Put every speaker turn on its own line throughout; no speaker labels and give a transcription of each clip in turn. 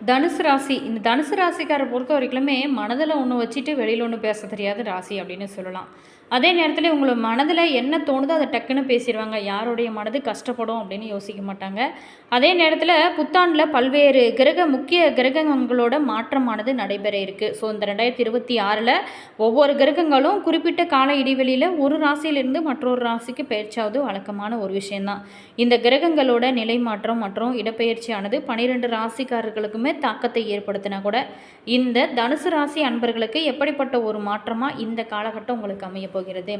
தனுசு ராசி. இந்த தனுசு ராசிக்காரை பொறுத்த வரைக்குமே மனதில் ஒன்று வச்சுட்டு வெளியில் ஒன்று பேச தெரியாத ராசி அப்படின்னு சொல்லலாம். அதே நேரத்தில் உங்களை மனதில் என்ன தோணுதோ அதை டக்குன்னு பேசிடுவாங்க. யாருடைய மனது கஷ்டப்படும் அப்படின்னு யோசிக்க மாட்டாங்க. அதே நேரத்தில் புத்தாண்டில் பல்வேறு முக்கிய கிரகங்களோட மாற்றமானது நடைபெற இருக்குது. ஸோ இந்த 2026 ஒவ்வொரு கிரகங்களும் குறிப்பிட்ட கால இடைவெளியில் ஒரு ராசியிலிருந்து மற்றொரு ராசிக்கு பயிற்சியாவது வழக்கமான ஒரு விஷயந்தான். இந்த கிரகங்களோட நிலை மாற்றம் மற்றும் இடப்பெயர்ச்சியானது 12 ராசிக்காரர்களுக்குமே தாக்கத்தை ஏற்படுத்தினா கூட இந்த தனுசு ராசி அன்பர்களுக்கு எப்படிப்பட்ட ஒரு மாற்றமாக இந்த காலகட்டம் உங்களுக்கு அமைய போகிறது.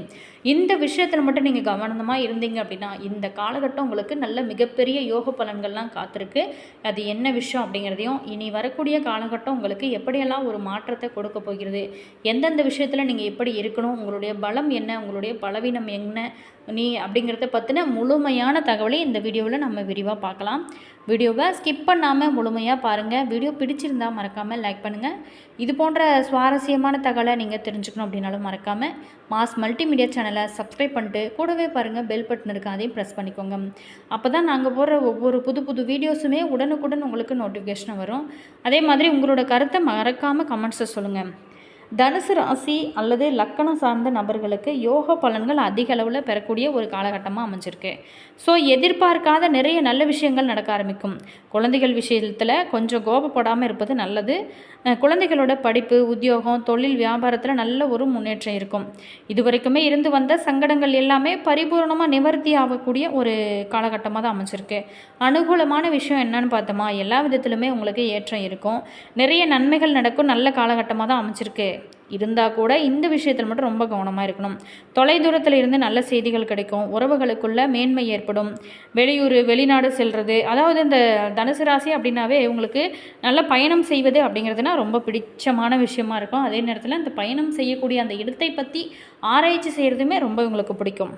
இந்த விஷயத்தில் மட்டும் நீங்கள் கவனமாக இருந்தீங்க அப்படின்னா இந்த காலகட்டம் உங்களுக்கு நல்ல மிகப்பெரிய யோக பலன்கள்லாம் காத்திருக்கு. அது என்ன விஷயம் அப்படிங்கிறதையும் இனி வரக்கூடிய காலகட்டம் உங்களுக்கு எப்படியெல்லாம் ஒரு மாற்றத்தை கொடுக்க போகிறது, எந்தெந்த விஷயத்தில் நீங்கள் எப்படி இருக்கணும், உங்களுடைய பலம் என்ன, உங்களுடைய பலவீனம் என்ன அப்படிங்கிறத பற்றின முழுமையான தகவலை இந்த வீடியோவில் நம்ம விரிவாக பார்க்கலாம். வீடியோவை ஸ்கிப் பண்ணாமல் முழுமையாக பாருங்கள். வீடியோ பிடிச்சிருந்தால் மறக்காமல் லைக் பண்ணுங்கள். இது போன்ற சுவாரஸ்யமான தகவலை நீங்கள் தெரிஞ்சுக்கணும் அப்படின்னாலும் மறக்காமல் மாஸ் மல்டிமீடியா சேனலை சப்ஸ்கிரைப் பண்ணிட்டு கூடவே பாருங்கள், பெல் பட்டன் இருக்குது, அதையும் ப்ரெஸ் பண்ணிக்கோங்க. அப்போ தான் நாங்கள் போடுற ஒவ்வொரு புது வீடியோஸுமே உடனுக்குடன் உங்களுக்கு நோட்டிஃபிகேஷன் வரும். அதே மாதிரி உங்களோட கருத்தை மறக்காமல் கமெண்ட்ஸை சொல்லுங்கள். தனுசு ராசி அல்லது லக்கணம் சார்ந்த நபர்களுக்கு யோக பலன்கள் அதிக அளவில் பெறக்கூடிய ஒரு காலகட்டமாக அமைஞ்சிருக்கு. ஸோ எதிர்பார்க்காத நிறைய நல்ல விஷயங்கள் நடக்க ஆரம்பிக்கும். குழந்தைகள் விஷயத்தில் கொஞ்சம் கோபப்படாமல் இருப்பது நல்லது. குழந்தைகளோட படிப்பு, உத்தியோகம், தொழில், வியாபாரத்தில் நல்ல ஒரு முன்னேற்றம் இருக்கும். இதுவரைக்குமே இருந்து வந்த சங்கடங்கள் எல்லாமே பரிபூர்ணமாக நிவர்த்தி ஆகக்கூடிய ஒரு காலகட்டமாக தான் அமைஞ்சிருக்கு. அனுகூலமான விஷயம் என்னன்னு பார்த்தோமா, எல்லா விதத்திலுமே உங்களுக்கு ஏற்றம் இருக்கும். நிறைய நன்மைகள் நடக்கும் நல்ல காலகட்டமாக தான் அமைஞ்சிருக்கு. இருந்தால் கூட இந்த விஷயத்தில் மட்டும் ரொம்ப கவனமாக இருக்கணும். தொலைதூரத்தில் இருந்து நல்ல செய்திகள் கிடைக்கும். உறவுகளுக்குள்ள மேன்மை ஏற்படும். வெளியூர், வெளிநாடு செல்வது, அதாவது இந்த தனுசு ராசி அப்படின்னாவே உங்களுக்கு நல்ல பயணம் செய்வது அப்படிங்கிறதுனா ரொம்ப பிடிச்சமான விஷயமா இருக்கும். அதே நேரத்தில் அந்த பயணம் செய்யக்கூடிய அந்த இடத்தை பற்றி ஆராய்ச்சி செய்கிறதுமே ரொம்ப உங்களுக்கு பிடிக்கும்.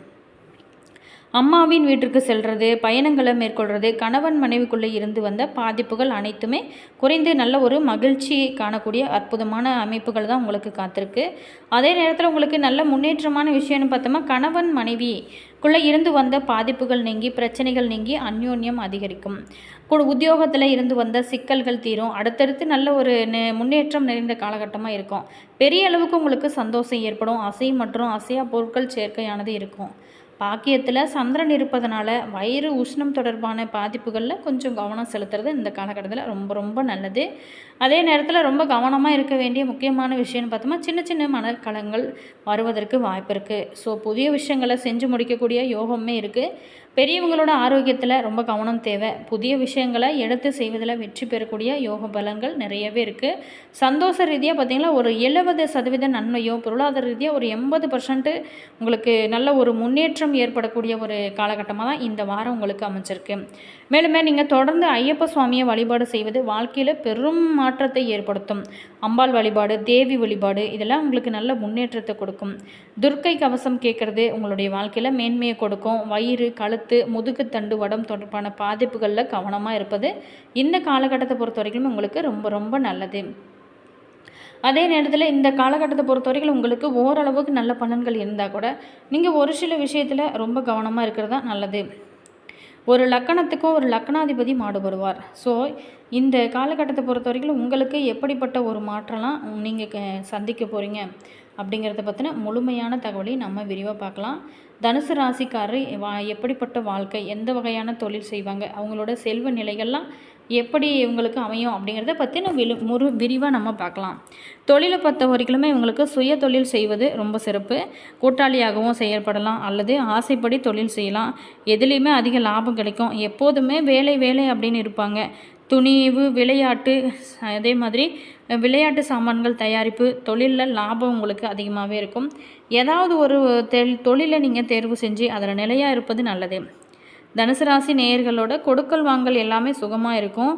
அம்மாவின் வீட்டிற்கு செல்வது, பயணங்களை மேற்கொள்வது, கணவன் மனைவிக்குள்ளே இருந்து வந்த பாதிப்புகள் அனைத்துமே குறைந்து நல்ல ஒரு மகிழ்ச்சி காணக்கூடிய அற்புதமான அமைப்புகள் தான் உங்களுக்கு காத்திருக்கு. அதே நேரத்தில் உங்களுக்கு நல்ல முன்னேற்றமான விஷயம்னு பார்த்தோமா, கணவன் மனைவிக்குள்ளே இருந்து வந்த பாதிப்புகள் நீங்கி, பிரச்சனைகள் நீங்கி அந்யோன்யம் அதிகரிக்கும். உத்தியோகத்தில் இருந்து வந்த சிக்கல்கள் தீரும். அடுத்தடுத்து நல்ல ஒரு முன்னேற்றம் நிறைந்த காலகட்டமாக இருக்கும். பெரிய அளவுக்கு உங்களுக்கு சந்தோஷம் ஏற்படும். அசை மற்றும் அசையா பொருட்கள் சேர்க்கையானது இருக்கும். பாக்கியத்தில் சந்திரன் இருப்பதனால வயிறு உஷ்ணம் தொடர்பான பாதிப்புகளில் கொஞ்சம் கவனம் செலுத்துறது இந்த காலகட்டத்தில் ரொம்ப நல்லது. அதே நேரத்தில் ரொம்ப கவனமாக இருக்க வேண்டிய முக்கியமான விஷயம்னு பார்த்தோம்னா, சின்ன சின்ன மனக்கலங்கள் வருவதற்கு வாய்ப்பு இருக்குது. ஸோ புதிய விஷயங்களை செஞ்சு முடிக்கக்கூடிய யோகமே இருக்குது. பெரியவங்களோட ஆரோக்கியத்தில் ரொம்ப கவனம் தேவை. புதிய விஷயங்களை எடுத்து செய்வதில் வெற்றி பெறக்கூடிய யோக பலன்கள் நிறையவே இருக்குது. சந்தோஷ ரீதியாக பார்த்திங்கன்னா ஒரு 70% நன்மையும், பொருளாதார ரீதியாக ஒரு 80% உங்களுக்கு நல்ல ஒரு முன்னேற்றம் ஏற்படக்கூடிய ஒரு காலகட்டமாக தான் இந்த வாரம் உங்களுக்கு அமைச்சிருக்கு. மேலுமே நீங்கள் தொடர்ந்து ஐயப்ப சுவாமியை வழிபாடு செய்வது வாழ்க்கையில் பெரும் மாற்றத்தை ஏற்படுத்தும். அம்பாள் வழிபாடு, தேவி வழிபாடு இதெல்லாம் உங்களுக்கு நல்ல முன்னேற்றத்தை கொடுக்கும். துர்க்கை கவசம் கேட்குறது உங்களுடைய வாழ்க்கையில் மேன்மையை கொடுக்கும். வயிறு, கழுத்து, முதுகு தண்டு வடம் தொடர்பான பாதிப்புகளில் கவனமாக இருப்பது இந்த காலகட்டத்தை பொறுத்த வரைக்கும் உங்களுக்கு ரொம்ப நல்லது. அதே நேரத்தில் இந்த காலகட்டத்தை பொறுத்த வரைக்கும் உங்களுக்கு ஓரளவுக்கு நல்ல பலன்கள் இருந்தால் கூட நீங்கள் ஒரு சில விஷயத்தில் ரொம்ப கவனமாக இருக்கிறது தான் நல்லது. ஒரு லக்கணத்துக்கும் ஒரு லக்கணாதிபதி மாறுபடுவார். ஸோ இந்த காலகட்டத்தை பொறுத்த வரைக்கும் உங்களுக்கு எப்படிப்பட்ட ஒரு மாற்றம்லாம் நீங்கள் சந்திக்க போகிறீங்க அப்படிங்கிறத பற்றின முழுமையான தகவலையும் நம்ம விரிவாக பார்க்கலாம். தனுசு ராசிக்காரர் எப்படிப்பட்ட வாழ்க்கை, எந்த வகையான தொழில் செய்வாங்க, அவங்களோட செல்வ நிலைகள்லாம் எப்படி இவங்களுக்கு அமையும் அப்படிங்கிறத பற்றி விரிவாக நம்ம பார்க்கலாம். தொழிலை பொறுத்த வரைக்குமே இவங்களுக்கு சுய தொழில் செய்வது ரொம்ப சிறப்பு. கூட்டாளியாகவும் செயல்படலாம் அல்லது ஆசைப்படி தொழில் செய்யலாம். எதுலேயுமே அதிக லாபம் கிடைக்கும். எப்போதுமே வேலை அப்படின்னு இருப்பாங்க. துணிவு, விளையாட்டு, அதே மாதிரி விளையாட்டு சாமான்கள் தயாரிப்பு தொழிலில் லாபம் உங்களுக்கு அதிகமாகவே இருக்கும். ஏதாவது ஒரு தொழிலை நீங்கள் தேர்வு செஞ்சு அதில் நிலையாக இருப்பது நல்லது. தனுசு ராசி நேயர்களோட கொடுக்கல் வாங்கல் எல்லாமே சுகமாக இருக்கும்.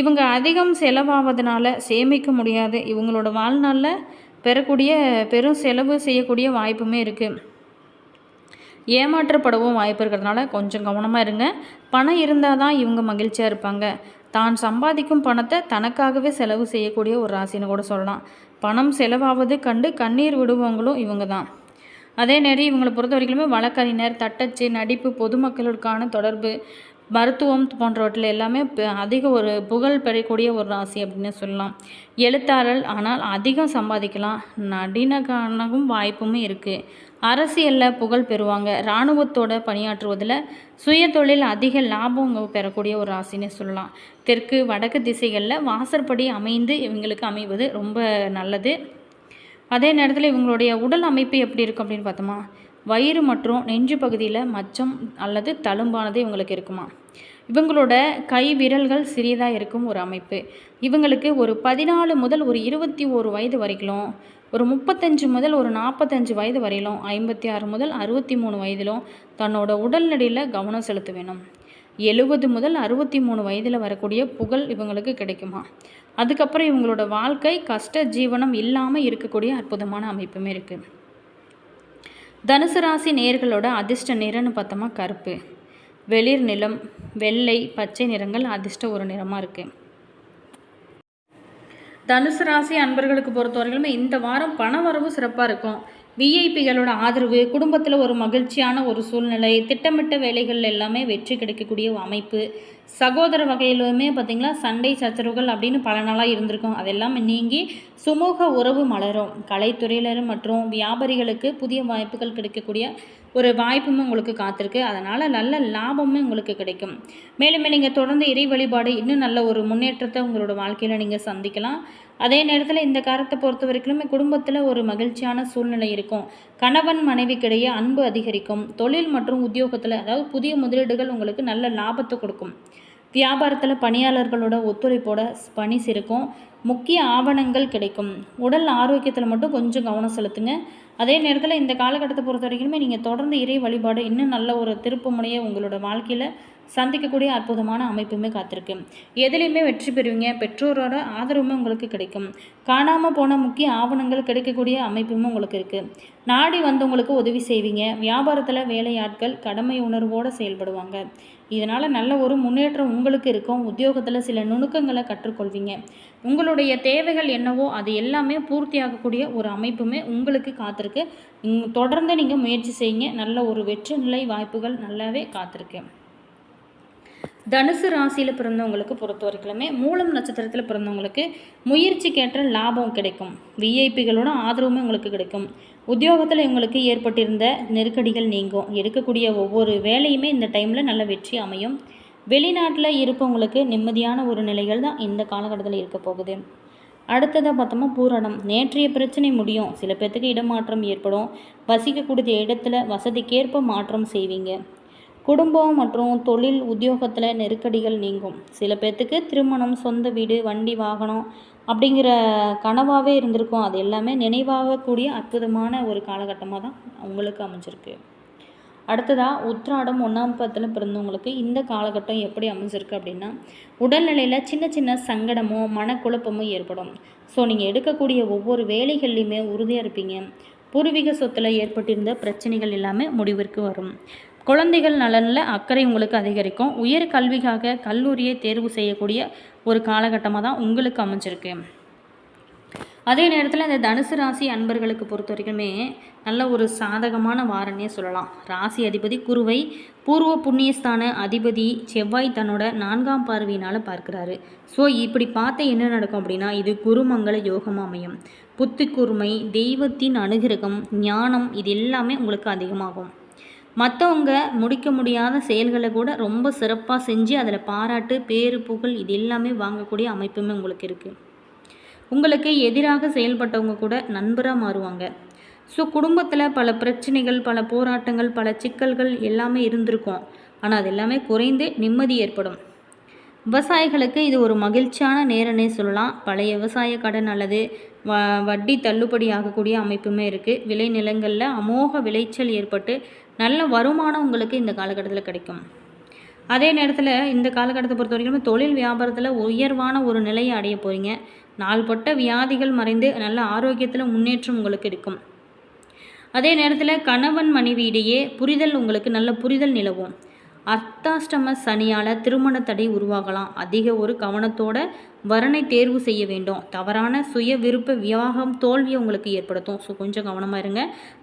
இவங்க அதிகம் செலவாவதனால சேமிக்க முடியாது. இவங்களோட வாழ்நாளில் பெரும் செலவு செய்யக்கூடிய வாய்ப்புமே இருக்குது. ஏமாற்றப்படவும் வாய்ப்பு இருக்கிறதுனால கொஞ்சம் கவனமாக இருங்க. பணம் இருந்தால் தான் இவங்க மகிழ்ச்சியாக இருப்பாங்க. தான் சம்பாதிக்கும் பணத்தை தனக்காகவே செலவு செய்யக்கூடிய ஒரு ராசின்னு கூட சொல்லலாம். பணம் செலவாவது கண்டு கண்ணீர் விடுவவங்களும் இவங்க தான். அதே நேரம் இவங்களை பொறுத்த வரைக்குமே வழக்கறிஞர், தட்டச்சு, நடிப்பு, பொதுமக்களுக்கான தொடர்பு, மருத்துவம் போன்றவற்றில் எல்லாமே அதிக ஒரு புகழ் பெறக்கூடிய ஒரு ராசி அப்படின்னு சொல்லலாம். எழுத்தாளர் ஆனால் அதிகம் சம்பாதிக்கலாம். நடினக்கானவும் வாய்ப்புமே இருக்குது. அரசியலில் புகழ் பெறுவாங்க. இராணுவத்தோட பணியாற்றுவதில் சுயதொழில் அதிக லாபம் பெறக்கூடிய ஒரு ராசின்னு சொல்லலாம். தெற்கு வடக்கு திசைகளில் வாசற்படி அமைந்து இவங்களுக்கு அமைவது ரொம்ப நல்லது. அதே நேரத்தில் இவங்களுடைய உடல் அமைப்பு எப்படி இருக்கும் அப்படின்னு பார்த்தோமா, வயிறு மற்றும் நெஞ்சு பகுதியில் மச்சம் அல்லது தழும்பானது இவங்களுக்கு இருக்குமா. இவங்களோட கை விரல்கள் சிறியதாக இருக்கும் ஒரு அமைப்பு. இவங்களுக்கு ஒரு 14 முதல் ஒரு 21 வயது வரைக்கும், ஒரு 35 முதல் ஒரு 45 வயது வரையிலும், 56 முதல் 63 வயதிலும் தன்னோட உடல்நடையில் கவனம் செலுத்த வேணும். 70 முதல் 63 வயதில் வரக்கூடிய புகழ் இவங்களுக்கு கிடைக்குமா. அதுக்கப்புறம் இவங்களோட வாழ்க்கை கஷ்ட ஜீவனம் இல்லாமல் இருக்கக்கூடிய அற்புதமான அமைப்புமே இருக்குது. தனுசு ராசி நேயர்களோட அதிர்ஷ்ட நிறம்னு பார்த்தோமா கருப்பு, வெளிர் நிலம், வெள்ளை, பச்சை நிறங்கள் அதிர்ஷ்ட ஒரு நிறமாக இருக்குது. தனுசு ராசி அன்பர்களுக்கு பொறுத்தவரையிலுமே இந்த வாரம் பண வரவு சிறப்பாக இருக்கும். விஐபிகளோட ஆதரவு, குடும்பத்தில் ஒரு மகிழ்ச்சியான ஒரு சூழ்நிலை, திட்டமிட்ட வேலைகள் எல்லாமே வெற்றி கிடைக்கக்கூடிய அமைப்பு. சகோதர வகையிலுமே பார்த்திங்களா சண்டை சச்சரவுகள் அப்படின்னு பல நாளாக இருந்திருக்கும். அதெல்லாம் நீங்கி சுமூக உறவு மலரும். கலைத்துறையினர் மற்றும் வியாபாரிகளுக்கு புதிய வாய்ப்புகள் கிடைக்கக்கூடிய ஒரு வாய்ப்புமே உங்களுக்கு காத்திருக்கு. அதனால் நல்ல லாபமும் உங்களுக்கு கிடைக்கும். மேலுமே நீங்கள் தொடர்ந்து இறை வழிபாடு இன்னும் நல்ல ஒரு முன்னேற்றத்தை உங்களோட வாழ்க்கையில் நீங்கள் சந்திக்கலாம். அதே நேரத்தில் இந்த காலத்தை பொறுத்த வரைக்குமே குடும்பத்தில் ஒரு மகிழ்ச்சியான சூழ்நிலை இருக்கும். கணவன் மனைவிக்கிடையே அன்பு அதிகரிக்கும். தொழில் மற்றும் உத்தியோகத்தில் அதாவது புதிய முதலீடுகள் உங்களுக்கு நல்ல லாபத்தை கொடுக்கும். வியாபாரத்தில் பணியாளர்களோட ஒத்துழைப்போட பணி சிறக்கும். முக்கிய ஆவணங்கள் கிடைக்கும். உடல் ஆரோக்கியத்தில் மட்டும் கொஞ்சம் கவனம் செலுத்துங்க. அதே நேரத்தில் இந்த காலகட்டத்தை பொறுத்த வரைக்குமே நீங்கள் தொடர்ந்து இறை வழிபாடு இன்னும் நல்ல ஒரு திருப்பு முனையை உங்களோட வாழ்க்கையில் சந்திக்கக்கூடிய அற்புதமான அமைப்புமே காத்திருக்கு. எதுலேயுமே வெற்றி பெறுவீங்க. பெற்றோரோட ஆதரவுமே உங்களுக்கு கிடைக்கும். காணாமல் போன முக்கிய ஆவணங்கள் கிடைக்கக்கூடிய அமைப்புமே உங்களுக்கு இருக்குது. நாடி வந்தவங்களுக்கு உதவி செய்வீங்க. வியாபாரத்தில் வேலையாட்கள் கடமை உணர்வோடு செயல்படுவாங்க. இதனால் நல்ல ஒரு முன்னேற்றம் உங்களுக்கு இருக்கும். உத்தியோகத்தில் சில நுணுக்கங்களை கற்றுக்கொள்வீங்க. உங்களுடைய தேவைகள் என்னவோ அது எல்லாமே பூர்த்தியாகக்கூடிய ஒரு அமைப்புமே உங்களுக்கு காத்திருக்கு. தொடர்ந்து நீங்கள் முயற்சி செய்யுங்க. நல்ல ஒரு வெற்றி நிலை வாய்ப்புகள் நல்லாவே காத்திருக்கு. தனுசு ராசியில் பிறந்தவங்களுக்கு பொறுத்த வரைக்குமே மூலம் நட்சத்திரத்தில் பிறந்தவங்களுக்கு முயற்சிக்கேற்ற லாபம் கிடைக்கும். விஐபிகளோட ஆதரவுமே உங்களுக்கு கிடைக்கும். உத்தியோகத்தில் இவங்களுக்கு ஏற்பட்டிருந்த நெருக்கடிகள் நீங்கும். எடுக்கக்கூடிய ஒவ்வொரு வேலையுமே இந்த டைமில் நல்ல வெற்றி அமையும். வெளிநாட்டில் இருப்பவங்களுக்கு நிம்மதியான ஒரு நிலைகள் தான் இந்த காலகட்டத்தில் இருக்க போகுது. அடுத்ததாக பார்த்தோமா பூரணம். நேற்றைய பிரச்சனை முடியும். சில பேர்த்துக்கு இடமாற்றம் ஏற்படும். வசிக்கக்கூடிய இடத்துல வசதிக்கேற்ப மாற்றம் செய்வீங்க. குடும்பம் மற்றும் தொழில் உத்தியோகத்தில் நெருக்கடிகள் நீங்கும். சில பேர்த்துக்கு திருமணம், சொந்த வீடு, வண்டி, வாகனம் அப்படிங்கிற கனவாகவே இருந்திருக்கும். அது எல்லாமே நினைவாகக்கூடிய அற்புதமான ஒரு காலகட்டமாக தான் உங்களுக்கு அமைஞ்சிருக்கு. அடுத்ததாக உத்திராடம் 1ஆம் பாதத்தில் பிறந்தவங்களுக்கு இந்த காலகட்டம் எப்படி அமைஞ்சிருக்கு அப்படின்னா, உடல்நிலையில் சின்ன சின்ன சங்கடமோ மனக்குழப்பமோ ஏற்படும். ஸோ நீங்கள் எடுக்கக்கூடிய ஒவ்வொரு வேலைகள்லையுமே உறுதியாக இருப்பீங்க. பூர்வீக சொத்தில் ஏற்பட்டிருந்த பிரச்சனைகள் எல்லாமே முடிவிற்கு வரும். குழந்தைகள் நலனில் அக்கறை உங்களுக்கு அதிகரிக்கும். உயர் கல்விக்காக கல்லூரியை தேர்வு செய்யக்கூடிய ஒரு காலகட்டமாக தான் உங்களுக்கு அமைஞ்சிருக்கு. அதே நேரத்தில் இந்த தனுசு ராசி அன்பர்களுக்கு பொறுத்த வரைக்குமே நல்ல ஒரு சாதகமான வாரன்னே சொல்லலாம். ராசி அதிபதி குருவை பூர்வ புண்ணியஸ்தான அதிபதி செவ்வாய் தன்னோட 4ஆம் பார்வையினால் பார்க்குறாரு. ஸோ இப்படி பார்த்த என்ன நடக்கும் அப்படின்னா, இது குருமங்கள யோகமாக அமையும். புத்தி கூர்மை, தெய்வத்தின் அனுகிரகம், ஞானம் இது எல்லாமே உங்களுக்கு அதிகமாகும். மற்றவங்க முடிக்க முடியாத செயல்களை கூட ரொம்ப சிறப்பாக செஞ்சு அதில் பாராட்டு, பேரு, புகழ் இது எல்லாமே வாங்கக்கூடிய அமைப்புமே உங்களுக்கு இருக்குது. உங்களுக்கு எதிராக செயல்பட்டவங்க கூட நண்பராக மாறுவாங்க. ஸோ குடும்பத்தில் பல பிரச்சனைகள், பல போராட்டங்கள், பல சிக்கல்கள் எல்லாமே இருந்திருக்கும். ஆனால் அது எல்லாமே குறைந்து நிம்மதி ஏற்படும். விவசாயிகளுக்கு இது ஒரு மகிழ்ச்சியான நேரம்னே சொல்லலாம். பழைய விவசாய கடன் அல்லது வட்டி தள்ளுபடி ஆகக்கூடிய அமைப்புமே இருக்குது. விளை நிலங்களில் அமோக விளைச்சல் ஏற்பட்டு நல்ல வருமானம் உங்களுக்கு இந்த காலகட்டத்தில் கிடைக்கும். அதே நேரத்தில் இந்த காலகட்டத்தை பொறுத்த வரைக்கும் தொழில் வியாபாரத்தில் உயர்வான ஒரு நிலையை அடைய போகிறீங்க. நாள்பட்ட வியாதிகள் மறைந்து நல்ல ஆரோக்கியத்தில் முன்னேற்றம் உங்களுக்கு இருக்கும். அதே நேரத்தில் கணவன் மனைவியிடையே புரிதல் உங்களுக்கு நல்ல புரிதல் நிலவும். அர்த்தாஷ்டம சனியால் திருமண தடை உருவாகலாம். அதிக ஒரு கவனத்தோட வரனை தேர்வு செய்ய வேண்டும். தவறான சுய விருப்ப விவாகம் தோல்வியை உங்களுக்கு ஏற்படுத்தும். ஸோ கொஞ்சம் கவனமாக இருங்க.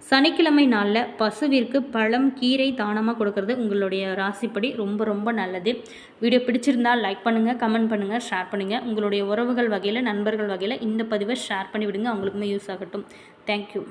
சனிக்கிழமை நாளில் பசுவிற்கு பழம் கீரை தானமாக கொடுக்கறது உங்களுடைய ராசிப்படி ரொம்ப ரொம்ப நல்லது. வீடியோ பிடிச்சிருந்தால் லைக் பண்ணுங்கள், கமெண்ட் பண்ணுங்கள், ஷேர் பண்ணுங்கள். உங்களுடைய உறவுகள் வகையில், நண்பர்கள் வகையில் இந்த பதிவை ஷேர் பண்ணி விடுங்க. அவங்களுக்குமே யூஸ் ஆகட்டும். தேங்க்யூ.